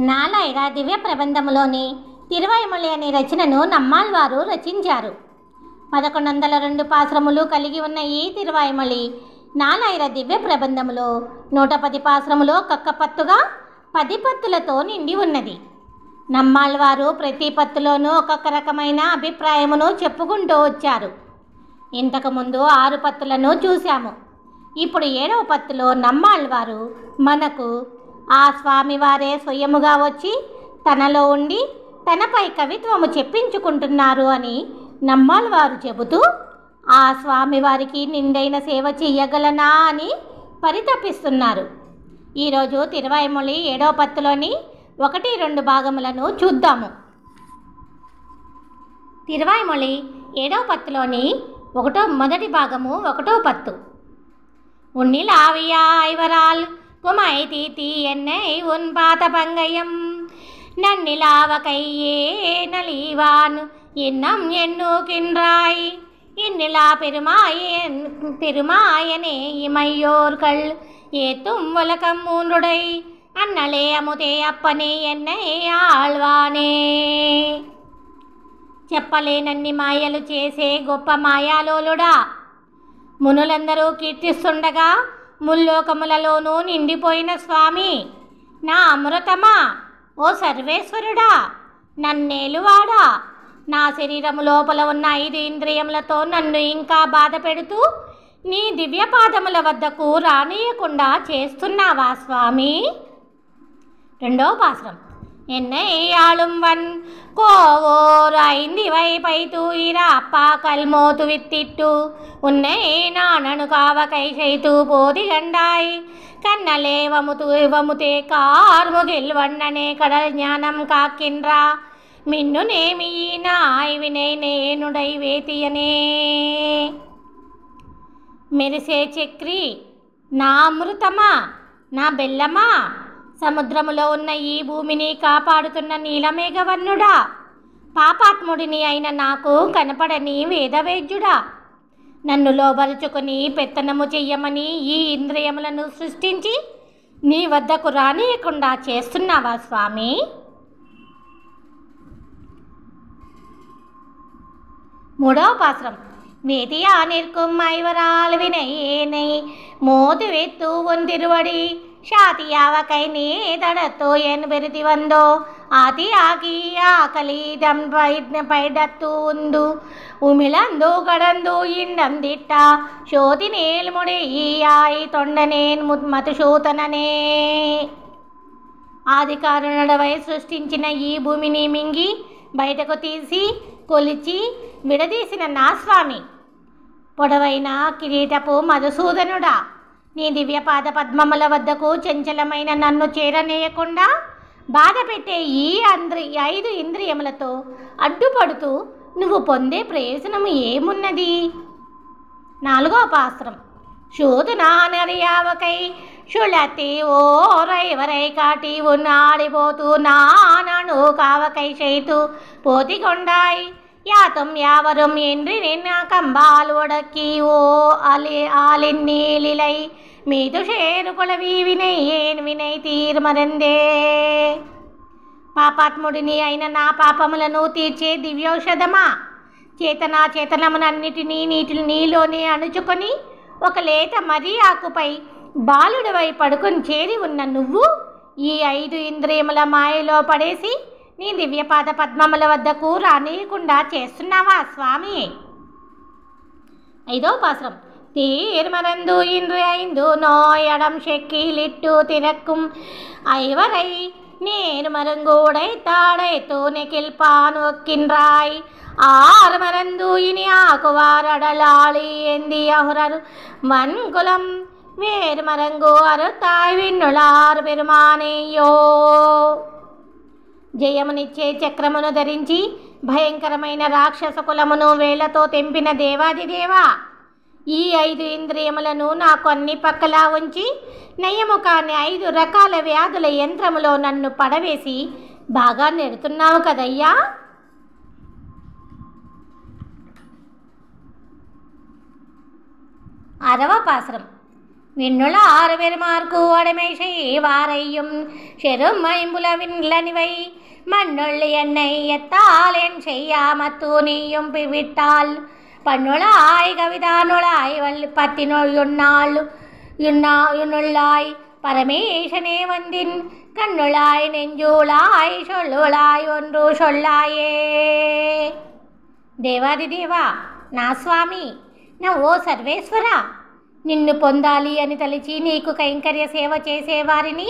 నాలాయిర దివ్య ప్రబంధములోని తిరువైమొళి అనే రచనను నమ్మాళ్వారు రచించారు. 1102 పాశ్రములు కలిగి ఉన్న ఈ తిరువైమొళి నాలాయిర దివ్య ప్రబంధములో 110 పాశ్రములో కక్కపత్తుగా 10 పత్తులతో నిండి ఉన్నది. నమ్మాళ్వారు ప్రతి పత్తులోనూ ఒక్కొక్క రకమైన అభిప్రాయమును చెప్పుకుంటూ వచ్చారు. ఇంతకుముందు 6 పత్తులను చూశాము. ఇప్పుడు 7వ పత్తులో నమ్మాళ్వారు మనకు ఆ స్వామివారే స్వయముగా వచ్చి తనలో ఉండి తనపై కవిత్వము చెప్పించుకుంటున్నారు అని నమ్మాళ్వారు చెబుతూ ఆ స్వామివారికి నిండైన సేవ చెయ్యగలనా అని పరితపిస్తున్నారు. ఈరోజు తిరువైమొళి 7వ పత్తులోని 1-2 భాగములను చూద్దాము. తిరువైమొళి 7వ పత్తులోని మొదటి భాగము 1వ పత్తు. ఉన్నిలావియా ఐవరాల్ కుమై తీతి ఎన్నై ఉన్ పాత పంగయం நன்னிலாவகையே நலிவான் இன்னம் எண்ணுகின்றாய் இன்னிலா பெருமாயனே இமையோர்கள் ஏத்தும் உலகம் மூன்றுடை அண்ணலே அமுதே அப்பனே என்னை ఆళ్వానే. చెప్పలేనన్ని మాయలు చేసే గొప్ప మాయాలోలుడా, మునులందరూ కీర్తిస్తుండగా ముల్లోకములలోనూ నిండిపోయిన స్వామి, నా అమృతమా, ఓ సర్వేశ్వరుడా, నన్నేలువాడా, నా శరీరము లోపల ఉన్న 5 ఇంద్రియములతో నన్ను ఇంకా బాధ పెడుతూ నీ దివ్యపాదముల వద్దకు రానియకుండా చేస్తున్నావా స్వామి? 2వ పాశ్రం. என்னை ஆளும்வன் கோவோர் 5 வைப்பைத்து இராப்பா கல்மோத்து வித்திட்டு உன்னை நானனு காவகை செய்து போதி கண்டாய் கண்ணலே வமுதே கார்முகில் வண்ணனே கடல் ஞானம் காக்கின்றா மின்னு நேமியினாய் வினை నేనుడై వేతియనే. మెరిసే చక్రి, నా అమృతమా, నా బెల్లమా, సముద్రములో ఉన్న ఈ భూమిని కాపాడుతున్న నీలమేఘవర్ణుడా, పాపాత్ముడిని అయిన నాకు కనపడని వేదవేద్యుడా, నన్ను లోబరుచుకొని పెత్తనము చెయ్యమని ఈ ఇంద్రియములను సృష్టించి నీ వద్దకు రానియకుండా చేస్తున్నావా స్వామి? 3వ పాశ్రం. வேதியா நிற்கும் ஐவரால் வினை ஏனை மோது வெத்து ஒன்றிருவடி ஷாதியாவகை நீ தடத்தோ என் பெருதி வந்தோ ஆதி ஆகி ஆகலிடம் பைடத்து உந்து உமிழந்து கடந்து ఇండం దిట్ట శోతి నేల్ముడి ఈయాయి తొండనేన్ మధుసూదననే. ఆది కారణుడవై సృష్టించిన ఈ భూమిని మింగి బయటకు తీసి కొలిచి విడదీసిన నా స్వామి, పొడవైన కిరీటపు మధుసూదనుడా, నీ దివ్యపాద పద్మముల వద్దకు చంచలమైన నన్ను చేరనేయకుండా బాధ పెట్టే ఈ 5 ఇంద్రియములతో అడ్డుపడుతూ నువ్వు పొందే ప్రయోజనము ఏమున్నది? 4వ పాశ్రం. శోధనానరియావకై షుళతి ఓరైవరై కాటి ఉన్నాడిపోతూ నానను కావకై చేతు పోతికొండాయ్ యాతం యావరం என்று నిన్న కంబాలు ఒడక్కి ఓ ఆలిన్నీలిలై మీదు షేరుకులవి వినై ఏన్ వినై తీర్మరందే. పాపాత్ముడిని అయిన నా పాపములను తీర్చే దివ్యౌషధమా, చేతనమునన్నిటినీ నీలోనే అణుచుకొని ఒక లేత మర్రి ఆకుపై బాలుడివై పడుకొని చేరి ఉన్న నువ్వు ఈ 5 ఇంద్రియముల మాయలో పడేసి నీ దివ్యపాద పద్మముల వద్దకు రానియకుండా చేస్తున్నావా స్వామి? 5వ పాశ్రం. తీర్మరందు இன்று 5 நோயடம் செக்கிலிட்டு திறக்கும் ஐவரை நேர் மருங்கூடை தாடை தூணெகிழ்பான் ஒக்கின்றாய் ஆறு மறந்து இனி ஆக்குவாரடலாளி ஏந்தி அகுரர் வன்குலம் வேறு மரங்கு அறுத்தாய் విన్నులార్ పెరుమానేయో. జయమునిచ్చే చక్రమును ధరించి భయంకరమైన రాక్షస కులమును వేళ్లతో తెంపిన దేవాదిదేవా, ఈ 5 ఇంద్రియములను నాకు అన్ని పక్కలా ఉంచి నయము కాని 5 రకాల వ్యాధుల యంత్రములో నన్ను పడవేసి బాగా నెడుతున్నావు కదయ్యా. 6వ పాశ్రం. விண்ணுளார் பெருமார்க்கு உடைமை செய்வாரையும் செரும் ஐம்புல விண்லனிவை மண்ணுள்ளி என்னை எத்தால் என் செய்யாமத்து நீயும் விட்டால் பண்ணுளாய் கவிதானுளாய் பத்தினுள் யுன்னாள் பரமேசனே வந்தின் கண்ணுளாய் நெஞ்சுளாய் சொல்லுளாய் ஒன்று சொல்லாயே. దేవాది దేవా, నా స్వామి, నా ఓ సర్వేశ్వర, నిన్ను పొందాలి అని తలిచి నీకు కైంకర్య సేవ చేసేవారిని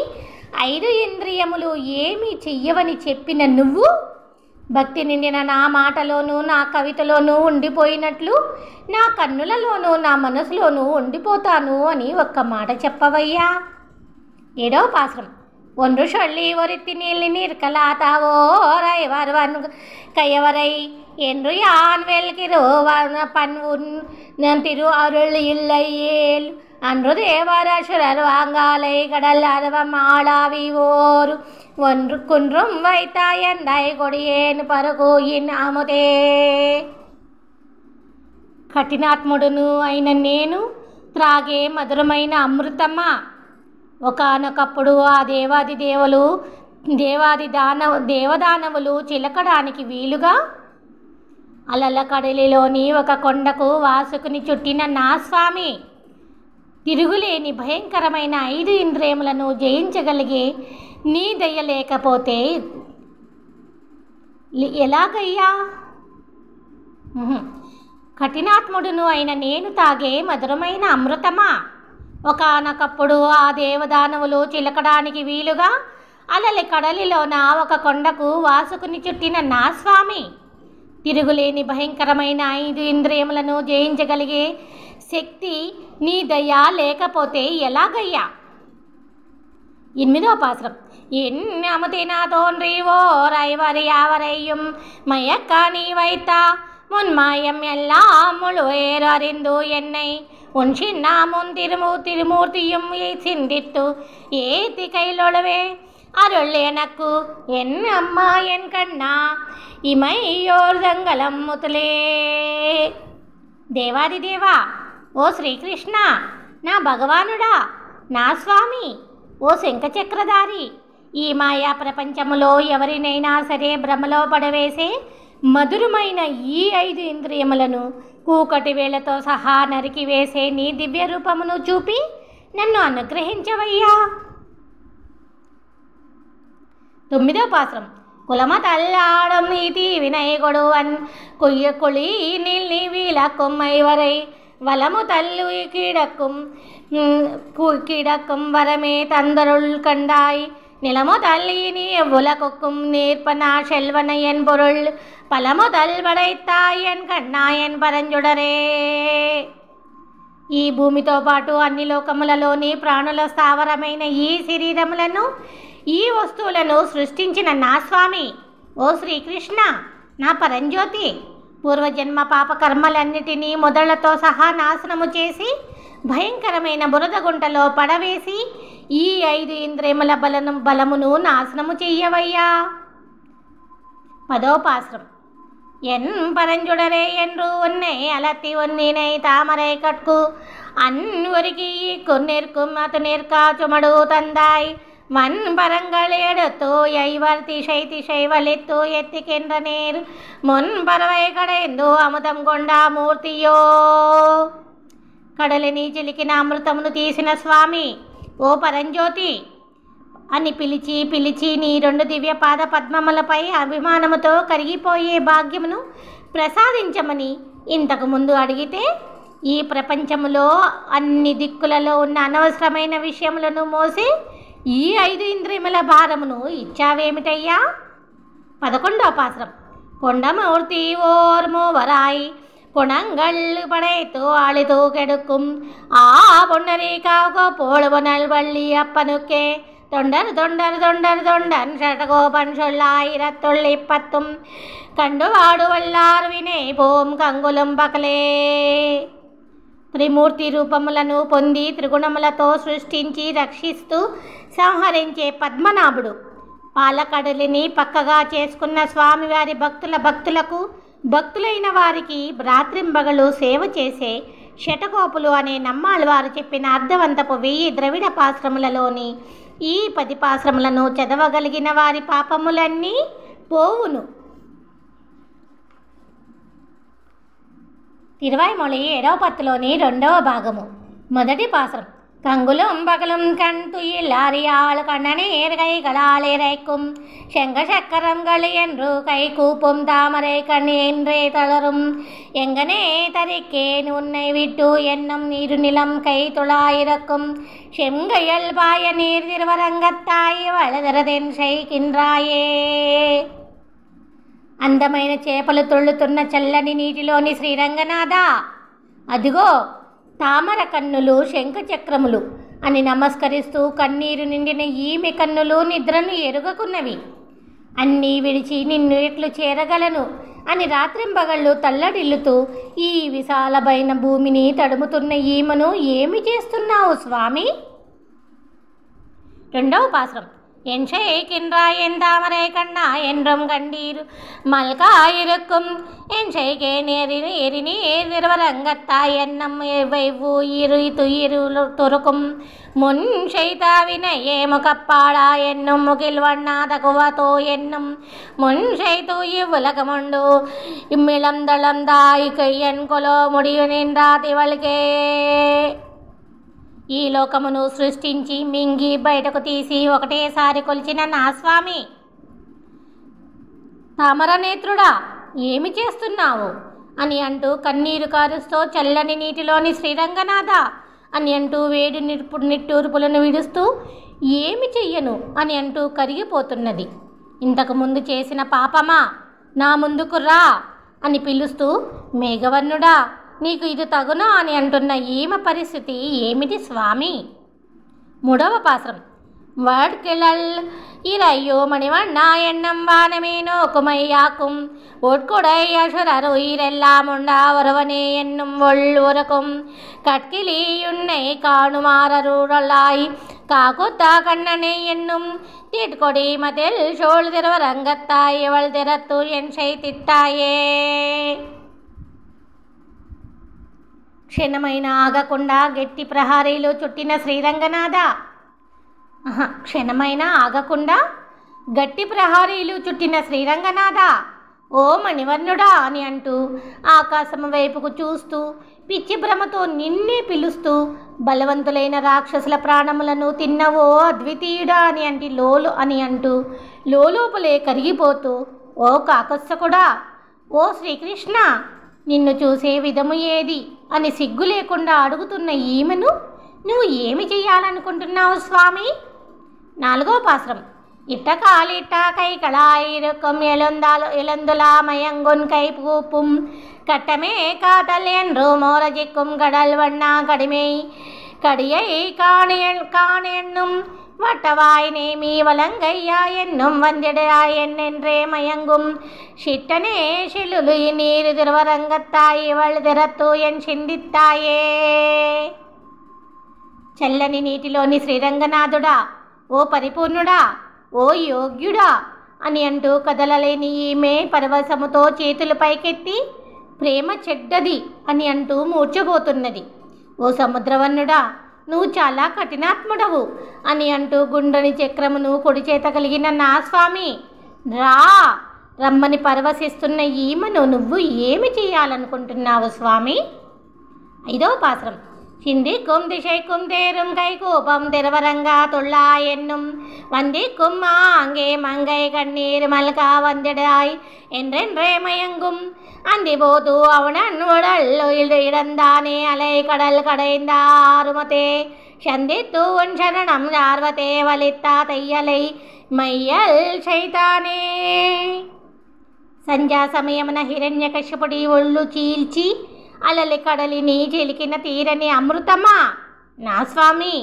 5 ఇంద్రియములు ఏమీ చెయ్యవని చెప్పిన నువ్వు భక్తి నిండిన నా మాటలోనూ నా కవితలోనూ ఉండిపోయినట్లు నా కన్నులలోనూ నా మనసులోనూ ఉండిపోతాను అని ఒక్క మాట చెప్పవయ్యా. 7వ పాశ్రం. ஒன்று சொல்லி ஒருத்தி நீள்ளி நிற்கலாத்தாவோரை வருவன் கையவரை என்று யான் வெல்கிறோவன் பண்புன் திரு அருள் இல்லையேல் அன்று தேவர் அசுரர் வாங்காலை கடல் அருவம் ஆளாவிவோர் ஒன்று குன்றும் வைத்தாயந்தாய் கொடியேன் పరగోయిన్ అముదే. కఠినాత్ముడును అయిన నేను త్రాగే మధురమైన అమృతమా, ఒకానొకప్పుడు ఆ దేవదానవులు చిలకడానికి వీలుగా అలల కడలిలోని ఒక కొండకు వాసుకుని చుట్టిన నా స్వామి, తిరుగులేని భయంకరమైన 5 ఇంద్రియములను జయించగలిగే నీ దయ లేకపోతే ఎలాగయ్యా? కఠినాత్ముడును అయిన నేను తాగే మధురమైన అమృతమా, ఒకానొకప్పుడు ఆ దేవదానవులు చిలకడానికి వీలుగా అలలి కడలిలోన ఒక కొండకు వాసుకుని చుట్టిన నా స్వామి, తిరుగులేని భయంకరమైన 5 ఇంద్రియములను జయించగలిగే శక్తి నీ దయ లేకపోతే ఎలాగయ్యా? 8వ పాశ్రం. ఎన్నమతినా தோன்றிவோர் ஐவரையும் மயக்காணி வைத்தா முன்மாயம் எல்லாம் முழுவேறு அறிந்து என்னை உன் சின்னாமுன் திருமூர்த்தியும் சிந்தித்து ஏத்தி கையிலொழவே அருள் எனக்கு என் அம்மா என் கண்ணா இமையோர் தங்கலம் ముతులే. దేవాది దేవా, ఓ శ్రీకృష్ణ, నా భగవానుడా, నా స్వామి, ఓ శంఖచక్రధారి, ఈ మాయా ప్రపంచములో ఎవరినైనా సరే భ్రమలో పడవేసే మధురమైన ఈ 5 ఇంద్రియములను కూకటి వేళ్లతో సహా నరికివేసే నీ దివ్య రూపమును చూపి నన్ను అనుగ్రహించవయ్యా. 9వ పాశ్రం. குலமதல்லாடும் நீதி வினை கொடுவன் கொய்யக்குழி நில்லி விளக்கும் ஐவரை வலமு தள்ளு கிடக்கும் வரமே தந்தருள் கண்டாய் நிலமு தள்ளி நீ எவ்வுலகுக்கும் நேர்ப்பன செல்வன என் பொருள் பலமு தல்படைத்தாய் என் కన్నాయన్ పరంజుడరే. ఈ భూమితో పాటు అన్ని లోకములలోని ప్రాణుల స్థావరమైన ఈ శరీరములను, ఈ వస్తువులను సృష్టించిన నా స్వామి, ఓ శ్రీకృష్ణ, నా పరంజ్యోతి, పూర్వజన్మ పాపకర్మలన్నిటినీ మొదళ్లతో సహా నాశనము చేసి భయంకరమైన బురద గుంటలో పడవేసి ఈ 5 ఇంద్రియముల బలమును నాశనము చెయ్యవయ్యా. 10వ పాశ్రం. என் பரஞ்சுடரே என்று உன்னை அலத்தி ஒன்னினை தாமரை கட்கு அன்வருகி கொன்னிற்கும் அது நிற்கா சுமடு தந்தாய் மண் பரங்கள் எடுத்து ஐவர் திசை திசை வலித்து எத்திக்கின்ற நேர் முன் பறவை கடைந்து అమృతం కొండా మూర్తియో. కడలిని చిలికిన అమృతమును తీసిన స్వామి, ఓ పరంజ్యోతి అని పిలిచి నీ 2 దివ్య పాద పద్మములపై అభిమానముతో కరిగిపోయే భాగ్యమును ప్రసాదించమని ఇంతకు ముందు అడిగితే ఈ ప్రపంచములో అన్ని దిక్కులలో ఉన్న అనవసరమైన విషయములను మోసి ఈ 5 ఇంద్రియముల భారమును ఇచ్చావేమిటయ్యా? 11వ పాశ్రం. కొండమూర్తి ఓర్ மூவராய் புணங்கள் படைத்து ஆளிது கெடுக்கும் ஆ பொன்னரிக்காவுக்கு போழுவனல் வள்ளி அப்பனுக்கே தொண்டர் தொண்டர் தொண்டர் தொண்டன் ஷடகோபன் சொல்லாயிரத்துள்ளி 10 కండువాడు వల్లారు వినే పోం కంగులం పకలే. త్రిమూర్తి రూపములను పొంది త్రిగుణములతో సృష్టించి రక్షిస్తూ సంహరించే పద్మనాభుడు, పాలకడలిని పక్కగా చేసుకున్న స్వామివారి భక్తులకు భక్తులైన వారికి రాత్రింబగలు సేవ చేసే శటకోపులు అనే నమ్మాళ్ళవారు చెప్పిన అర్థవంతపు 1000 ద్రవిడ పాశ్రములలోని ఈ 10 పాశ్రములను చదవగలిగిన వారి పాపములన్నీ పోవును. తిరువాయ్మొళి 7వ పత్తులోని 2వ భాగము. మొదటి పాశ్రం. கங்குலும் பகலும் கண் துயிலாரியாள் கண்ணநீர் கைகளாளிரைக்கும் செங்க சக்கரங்கள் என்று கை கூப்பும் தாமரை கண் என்றே தளரும் எங்கனே தரிக்கேன் உன்னை விட்டு என்னும் நீரு நிலம் கை துளாயிரக்கும் செங்கையல் பாய நீர் திருவரங்கத்தாய் வளదరదెన్ செய்கின்றாயே. అందమైన చేపలు తొళ్ళుతున్న చల్లని నీటిలోని శ్రీరంగనాథ, అదిగో తామర కన్నులు శంఖచక్రములు అని నమస్కరిస్తూ కన్నీరు నిండిన ఈమె కన్నులు నిద్రను ఎరుగకున్నవి. అన్నీ విడిచి నిన్ను ఎట్లు చేరగలను అని రాత్రింబగళ్ళు తల్లడిల్లుతూ ఈ విశాలమైన భూమిని తడుముతున్న ఈమెను ఏమి చేస్తున్నావు స్వామి? 2వ పాశ్రం. என் செய்கின்றாயென் தாமரை கண்ணா என்றும் கண்டீர் மல்கா இருக்கும் என் செய்கே நேரினி எரினி திருவரங்கத்தாய் என்னம் வெவ்வுயிரு துயிரு துருக்கும் முன் செய்தாவினையே முகப்பாடா என்னும் முகில் வண்ணா தகுவதோ என்னும் முன் செய்து இவ்வுலகமுண்டு இம்மிளந்தளந்தாய் கையன் கொலோ முடிவு நின்றா திவள்கே. ఈ లోకమును సృష్టించి మింగి బయటకు తీసి ఒకటేసారి కొలిచిన నా స్వామి, తామరనేత్రుడా ఏమి చేస్తున్నావు అని అంటూ కన్నీరు కారుస్తూ చల్లని నీటిలోని శ్రీరంగనాథ అని అంటూ వేడి నిట్టూర్పులను విడుస్తూ ఏమి చెయ్యను అని అంటూ కరిగిపోతున్నది. ఇంతకుముందు చేసిన పాపమా, నా ముందుకు రా అని పిలుస్తూ మేఘవర్ణుడా నీకు ఇది తగునా అని అంటున్న ఈమె పరిస్థితి ఏమిటి స్వామి? 3వ పాశ్రం. வட்கிழல் இறையோ மணிவண்ணா எண்ணம் வானமேனோ குமையாக்கும் ஒட்குடை அசுரர் உயிரெல்லாம் உண்டா ஒருவனே என்னும் ஒருக்கும் கட்கிலியுன்னை காணுமாறருளாய் காக்குத்தா கண்ணனை என்னும் தீட்கொடி மதில் சோழ் திருவரங்கத்தாய் இவள் திறத்து என் திட்டாயே. క్షణమైనా ఆగకుండా గట్టి ప్రహారీలు చుట్టిన శ్రీరంగనాథ, క్షణమైనా ఆగకుండా గట్టి ప్రహారీలు చుట్టిన శ్రీరంగనాథ, ఓ మణివర్ణుడా అని అంటూ ఆకాశం వైపుకు చూస్తూ పిచ్చి భ్రమతో నిన్నే పిలుస్తూ బలవంతులైన రాక్షసుల ప్రాణములను తిన్నవో అద్వితీయుడా అని అంటూ లోపలే కరిగిపోతూ ఓ కాకస్సకుడా, ఓ శ్రీకృష్ణ నిన్ను చూసే విధము ఏది అని సిగ్గు లేకుండా అడుగుతున్న ఈమెను నువ్వు ఏమి చెయ్యాలనుకుంటున్నావు స్వామి? 4వ పాశ్రం. ఇట్ట కాలిట్ట కై కళాయిరుకం ఎలందులా మయంగున్ కై పూపుం கட்டமே காதல் என்று மோரஜிக்கும் கடல் வண்ணா கடிமை கடியை காணென்னும் வட்டவாய் நேமி வலங்கையா என்னும் வந்திடாய் என்னென்றே மயங்கும் சிட்டனே சிலுலு நீரு திருவரங்கத்தாய் இவள் திறத்து என் చిందిత్తాయే. చల్లని నీటిలోని శ్రీరంగనాథుడా, ఓ పరిపూర్ణుడా, ఓ యోగ్యుడా అని అంటూ కదలలేని ఈమె పరవశముతో చేతులు పైకెత్తి ప్రేమ చెడ్డది అని అంటూ మూర్చబోతున్నది. ఓ సముద్రవన్నుడా, నువ్వు చాలా కఠినాత్ముడవు అని అంటూ గుండ్రని చక్రమును కుడి చేత కలిగిన నా స్వామి రమ్మని పరవశిస్తున్న ఈమెను నువ్వు ఏమి చేయాలనుకుంటున్నావు స్వామి? 5వ పాశ్రం. சிந்திக்கும் திசைக்கும் தேரும் கைகூபம் திருவரங்கா துள்ளா என்னும் வந்திக்கும் அங்கே மங்கை கண்ணீர் மல்கா வந்திடாய் என்றென்றே மயங்கும் அந்திபோது அவனன் உடல் இழந்தானே அலை கடல் கடைந்தாருமதே சந்தித்து உன் சரணம் ஆர்வத்தே வலித்தா தையலை மையல் செய்தானே. సంధ్యా సమయమున హిరణ్యకశిపుడి ఒళ్ళు చీల్చి అలలి కడలిని చిలికిన తీరని అమృతమా, నా స్వామి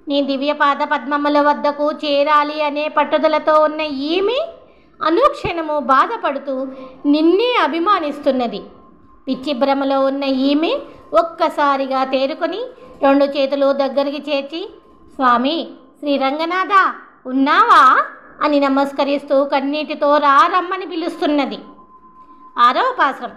నీ దివ్యపాద పద్మముల వద్దకు చేరాలి అనే పట్టుదలతో ఉన్న ఈమె అనుక్షణము బాధపడుతూ నిన్నే అభిమానిస్తున్నది. పిచ్చి భ్రమలో ఉన్న ఈమె ఒక్కసారిగా తేరుకొని 2 చేతులు దగ్గరికి చేర్చి స్వామి శ్రీరంగనాథ ఉన్నావా అని నమస్కరిస్తూ కన్నీటితో రమ్మని పిలుస్తున్నది. 6వ పాశ్రం.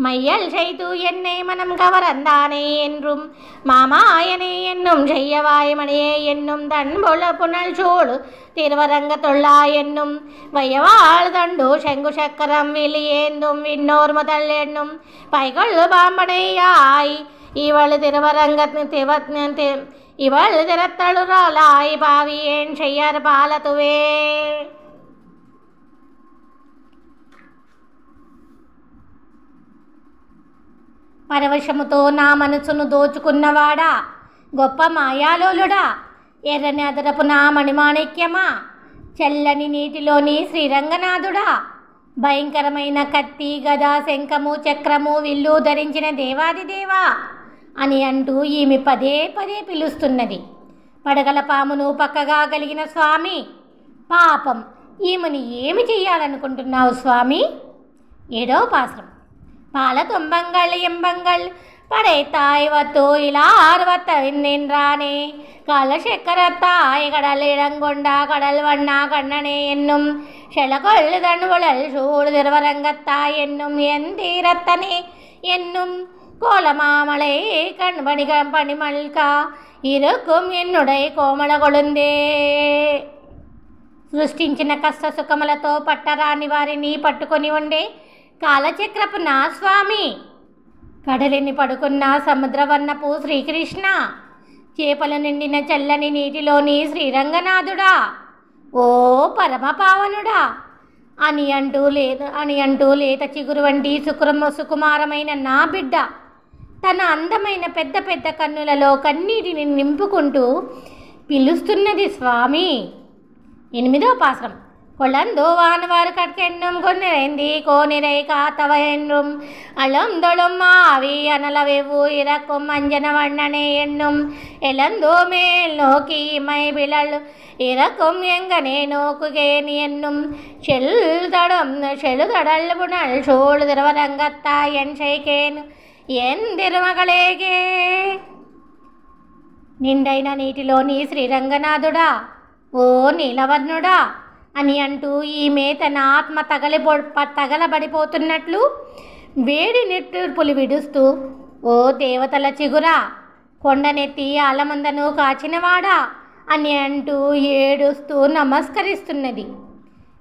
மையல் செய்து என்னை மனம் கவரந்தானே என்றும் மாமாயனே என்னும் செய்யவாய்மணியே என்னும் தன்பொல புனல் சூழு திருவரங்கத்துள்ளா என்னும் வையவாள் தண்டு செங்கு சக்கரம் விழியேந்தும் விண்ணோர் முதல் என்னும் பைகொள் பாம்பனையாய் இவள் இவள் திறத்தழுறாளாய் பாவியேன் செய்யர் பாலத்துவே. పరవశముతో నా మనసును దోచుకున్నవాడా, గొప్ప మాయాలోలుడా, ఎర్రని అదరపు నా మణిమాణిక్యమా, చల్లని నీటిలోని శ్రీరంగనాథుడా, భయంకరమైన కత్తి గద శంఖము చక్రము విల్లు ధరించిన దేవాదిదేవా అని అంటూ ఈమె పదే పదే పిలుస్తున్నది. పడగల పామును పక్కగా కలిగిన స్వామి, పాపం ఈమెను ఏమి చెయ్యాలనుకుంటున్నావు స్వామి? 7వ పాశ్రం. பால துன்பங்கள் எம்பங்கள் படைத்தாய் வத்து இலார் வத்த நின்றானே காலசேக்கரத்தாய் கடல் இடங்கொண்டா கடல் வண்ணா கண்ணனே என்னும் செலகொள் தன்வுழல் சூழ் திருவரங்கத்தாய் என்னும் என் தீரத்தனே என்னும் கோலமாமலை பணிமல்கா இருக்கும் என்னுடைய కోమల కొలుందే. సృష్టించిన కష్ట సుఖములతో పట్టరాని వారిని పట్టుకొని ఉండే కాలచక్రపు నా స్వామి, కడలిని పడుకున్న సముద్రవర్ణపు శ్రీకృష్ణ, చేపలు నిండిన చల్లని నీటిలోని శ్రీరంగనాథుడా, ఓ పరమపావనుడా అని అంటూ లేత చిగురు వంటి సుకుమారమైన నా బిడ్డ తన అందమైన పెద్ద పెద్ద కన్నులలో కన్నీటిని నింపుకుంటూ పిలుస్తున్నది స్వామి. 8వ పాశ్రం. கொளந்தோ வானவர் கற்கென்னும் கொன்னிறைந்தி கோனிறை காத்தவ என்றும் அளந்தொழும் ஆவி அனலவெவ்வு இறக்கும் அஞ்சன வண்ணனே என்னும் எழந்தோ மேல் நோக்கி இமை விழல் இறக்கும் எங்கனே நோக்குகேன் என்னும் செழுதடல் புனல் சூழ் திருவரங்கத்தாய் என் செய்கேன் என் திருமகளேగే. నిండైన నీటిలోని శ్రీరంగనాథుడా, ఓ నీలవర్ణుడా అని అంటూ ఈమె తన ఆత్మ తగలబడిపోతున్నట్లు వేడి నిట్టూర్పులు విడుస్తూ, ఓ దేవతల చిగురా, కొండనెత్తి ఆలమందను కాచినవాడా అని అంటూ ఏడుస్తూ నమస్కరిస్తున్నది.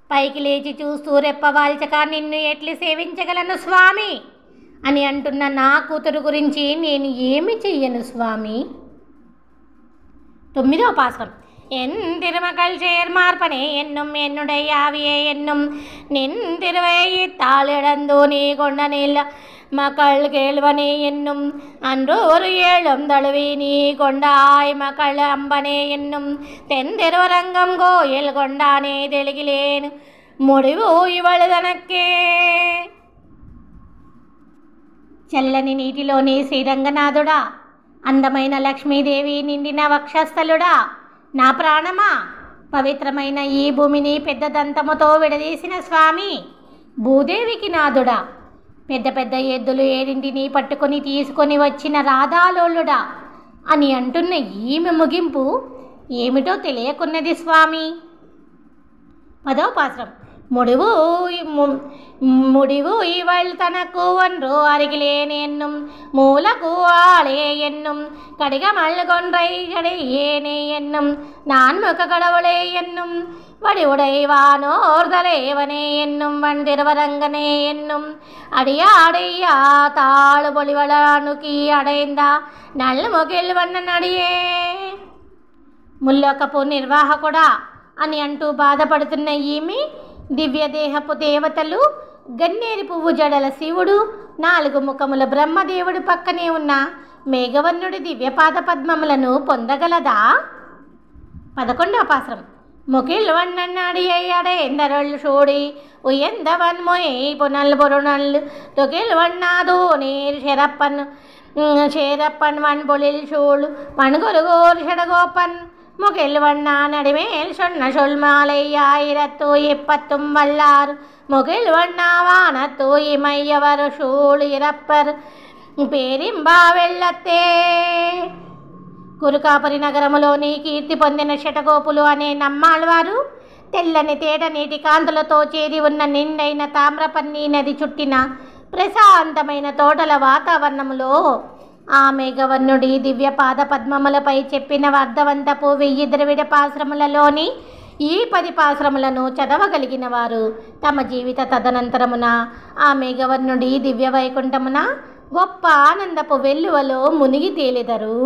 పైకి లేచి చూస్తూ రెప్పవాల్చక నిన్ను ఎట్లు సేవించగలను స్వామి అని అంటున్న నా కూతురు గురించి నేను ఏమి చెయ్యను స్వామి. 9వ పాశ్రం. என் திருமகள் சேர்மார்பனே என்னும் என்னுடைய ஆவியே என்னும் நின் திருவையித்தாள் இழந்தோ நீ கொண்ட நில மக்கள் கேள்வனே என்னும் அன்று ஒரு ஏழும் தழுவி நீ கொண்டாய் மக்கள் அம்பனே என்னும் தென் திருவரங்கம் கோயில் கொண்டானே தெளிகிலேன் முடிவு இவள் தனக்கே. చల్లని నీటిలోని శ్రీరంగనాథుడా, అందమైన లక్ష్మీదేవి నిండిన వక్షస్థలుడా, నా ప్రాణమా, పవిత్రమైన ఈ భూమిని పెద్ద దంతముతో విడదీసిన స్వామి, భూదేవికి నాథుడా, పెద్ద పెద్ద ఎద్దులు 7 పట్టుకొని తీసుకొని వచ్చిన రాధాలోలుడా అని అంటున్న ఈమె ముగింపు ఏమిటో తెలియకున్నది స్వామి. 10వ పాశ్రం. முடிவு இவள் தனக்கு ஒன்று அருகிலேன் என்னும் மூலகு ஆளே என்னும் கடிகமல் கொன்றை ஜடையேனே என்னும் நான் முக கடவுளே என்னும் வடிவுடைவானோர் தலைவனே என்னும் வன் திருவரங்கனே என்னும் அடியாடையா தாழ் பொலிவளானுக்கி அடைந்தா நல் முகில் వన్నన్ అడియే. ముల్లోకపు నిర్వాహకుడా అని అంటూ బాధపడుతున్న ఈమె దివ్యదేహపు దేవతలు, గన్నేరు పువ్వు జడల శివుడు, 4 ముఖముల బ్రహ్మదేవుడు పక్కనే ఉన్న మేఘవర్ణుడి దివ్యపాద పద్మములను పొందగలదా? 11వ పాశ్రం. முகில் வண்ணன் அடியை அடைந்தருள் சூடி உயர்ந்தவன் மொய் புனல் பொருணல் துகில் வண்ணாதோ நீர் சேரப்பன் வன்பொழில் சூழ் பண்குருகோர் ஷடகோப்பன் முகில் வண்ணா நடிமேல் சொன்ன சொல் மாலை 1010 வல்லார் முகில் வண்ணா வானத்தோ இமையவர் சூழ் இறப்பர் పేరింబా వెళ్ళతే. కురుకాపురి నగరములోని కీర్తి పొందిన శటగోపులు అనే నమ్మాళ్వారు తెల్లని తేట నీటి కాంతులతో చేరి ఉన్న నిండైన తామ్రపర్ణి నది చుట్టిన ప్రశాంతమైన తోటల వాతావరణంలో ఆ మేఘవర్ణుడి దివ్య పాద పద్మములపై చెప్పిన అర్థవంతపు 1000 ద్రవిడ పాశ్రములలోని ఈ 10 పాశ్రములను చదవగలిగిన వారు తమ జీవిత తదనంతరమున ఆ మేఘవర్ణుడి దివ్య వైకుంఠమున గొప్ప ఆనందపు వెల్లువలో మునిగి తేలిదరు.